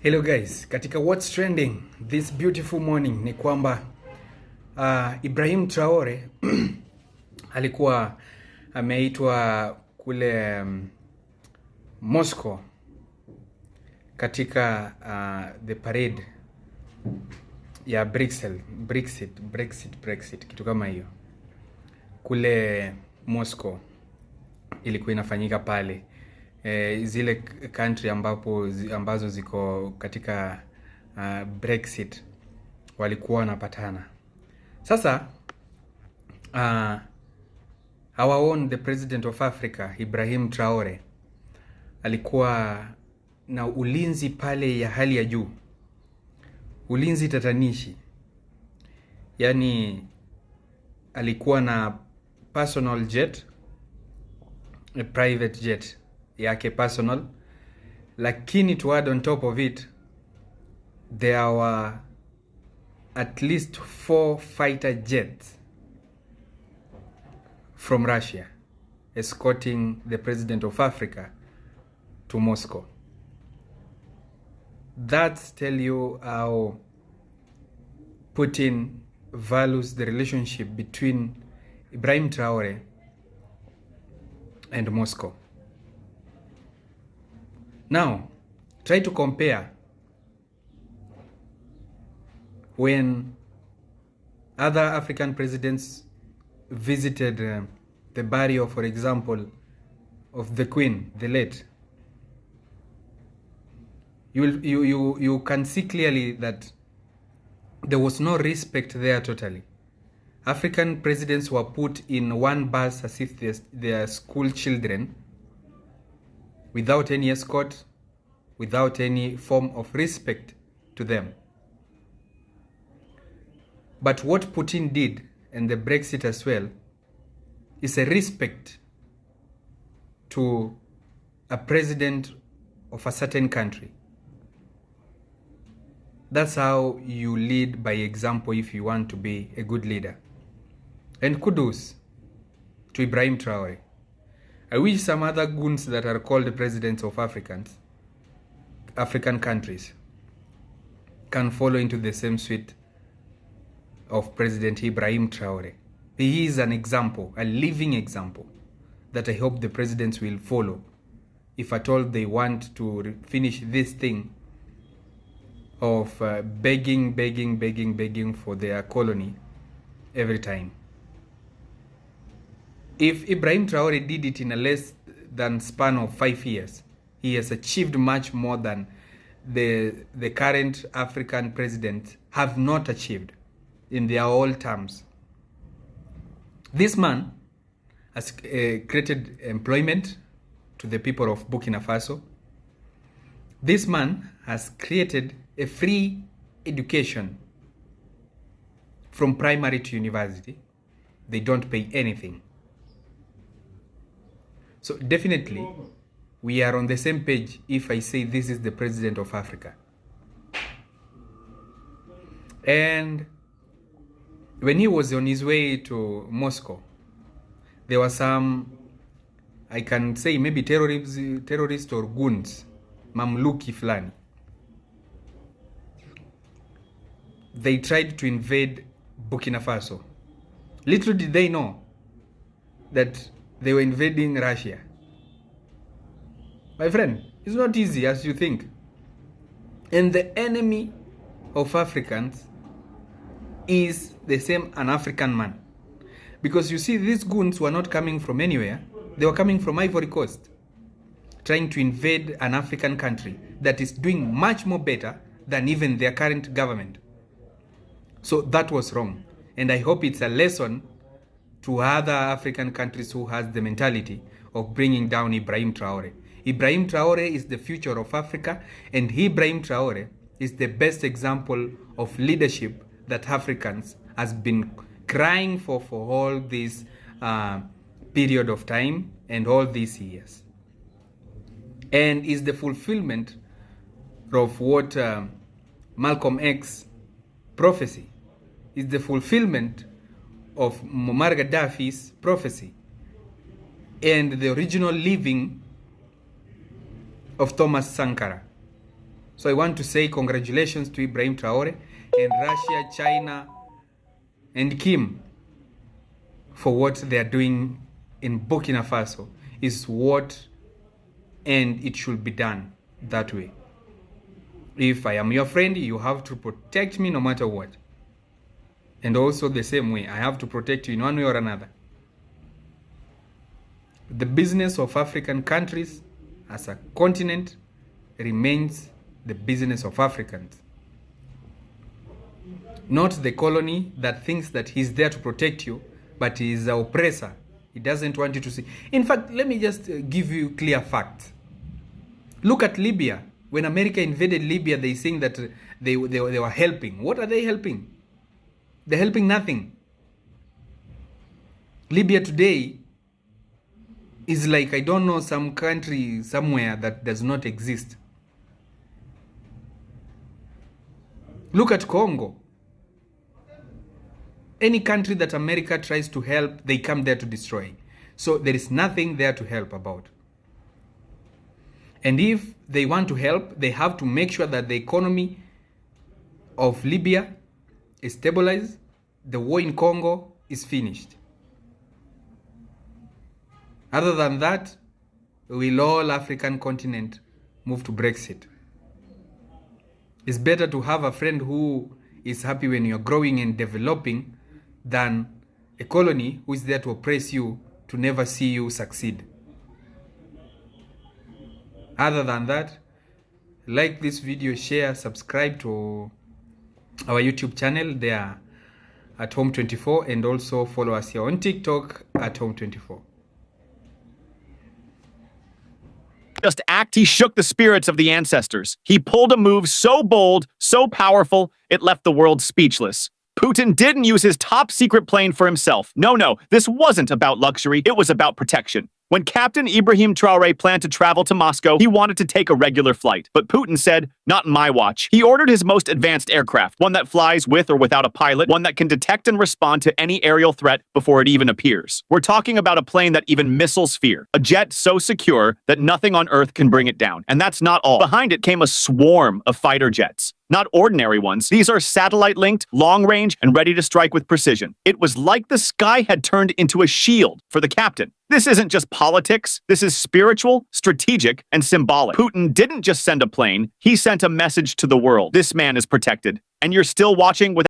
Hello guys, katika what's trending this beautiful morning ni kwamba Ibrahim Traore alikuwa ameitwa kule Moscow katika the parade ya Brexit kitu kama hiyo kule Moscow ilikuwa inafanyika pale. Zile country ambazo ziko katika Brexit walikuwa wanapatana. Sasa our own the president of Africa Ibrahim Traore alikuwa na ulinzi pale ya hali ya juu, ulinzi tatanishi. Yani alikuwa na personal jet, a private jet yake personal, lakini to add on top of it there were at least 4 fighter jets from Russia escorting the president of Africa to Moscow. That tell you how Putin values the relationship between Ibrahim Traore and Moscow. Now, try to compare when other African presidents visited the burial, for example, of the Queen, the late. You can see clearly that there was no respect there totally. African presidents were put in one bus as if they are school children, without any escort, without any form of respect to them. But what Putin did, and the Brexit as well, is a respect to a president of a certain country. That's how you lead by example if you want to be a good leader. And kudos to Ibrahim Traore. I wish some other goons that are called presidents of African countries can follow into the same suite of President Ibrahim Traore. He is an example, a living example, that I hope the presidents will follow if at all they want to finish this thing of begging for their colony every time. If Ibrahim Traore did it in a less than span of 5 years, he has achieved much more than the current African presidents have not achieved in their all terms. This man has created employment to the people of Burkina Faso. This man has created a free education from primary to university. They don't pay anything. So definitely, we are on the same page if I say this is the president of Africa. And when he was on his way to Moscow, there were some, I can say maybe terrorists or goons, Mamluki Fulani. They tried to invade Burkina Faso. Little did they know that they were invading Russia. My friend, it's not easy as you think. And the enemy of Africans is the same an African man. Because you see, these goons were not coming from anywhere. They were coming from Ivory Coast, trying to invade an African country that is doing much more better than even their current government. So that was wrong. And I hope it's a lesson to other African countries who has the mentality of bringing down Ibrahim Traore. Ibrahim Traore is the future of Africa, and Ibrahim Traore is the best example of leadership that Africans has been crying for all this period of time and all these years. And is the fulfillment of what Malcolm X prophecy, is the fulfillment of Muammar Gaddafi's prophecy and the original living of Thomas Sankara. So I want to say congratulations to Ibrahim Traore and Russia, China, and Kim for what they are doing in Burkina Faso. Is what, and it should be done that way. If I am your friend, you have to protect me no matter what. And also the same way, I have to protect you in one way or another. The business of African countries as a continent remains the business of Africans. Not the colony that thinks that he's there to protect you, but he is the oppressor. He doesn't want you to see. In fact, let me just give you clear facts. Look at Libya. When America invaded Libya, they saying that they were helping. What are they helping? They're helping nothing. Libya today is like, I don't know, some country somewhere that does not exist. Look at Congo. Any country that America tries to help, they come there to destroy. So there is nothing there to help about. And if they want to help, they have to make sure that the economy of Libya is stabilized, the war in Congo is finished. Other than that, will all African continent move to Brexit? It's better to have a friend who is happy when you're growing and developing than a colony who is there to oppress you, to never see you succeed. Other than that, like this video, share, subscribe to our YouTube channel there at Home24, and also follow us here on TikTok at Home24. Just act, he shook the spirits of the ancestors. He pulled a move so bold, so powerful, it left the world speechless. Putin didn't use his top secret plane for himself. No, this wasn't about luxury, it was about protection. When Captain Ibrahim Traore planned to travel to Moscow, he wanted to take a regular flight. But Putin said, not in my watch. He ordered his most advanced aircraft, one that flies with or without a pilot, one that can detect and respond to any aerial threat before it even appears. We're talking about a plane that even missiles fear. A jet so secure that nothing on Earth can bring it down. And that's not all. Behind it came a swarm of fighter jets. Not ordinary ones. These are satellite-linked, long-range, and ready to strike with precision. It was like the sky had turned into a shield for the captain. This isn't just politics. This is spiritual, strategic, and symbolic. Putin didn't just send a plane. He sent a message to the world. This man is protected. And you're still watching with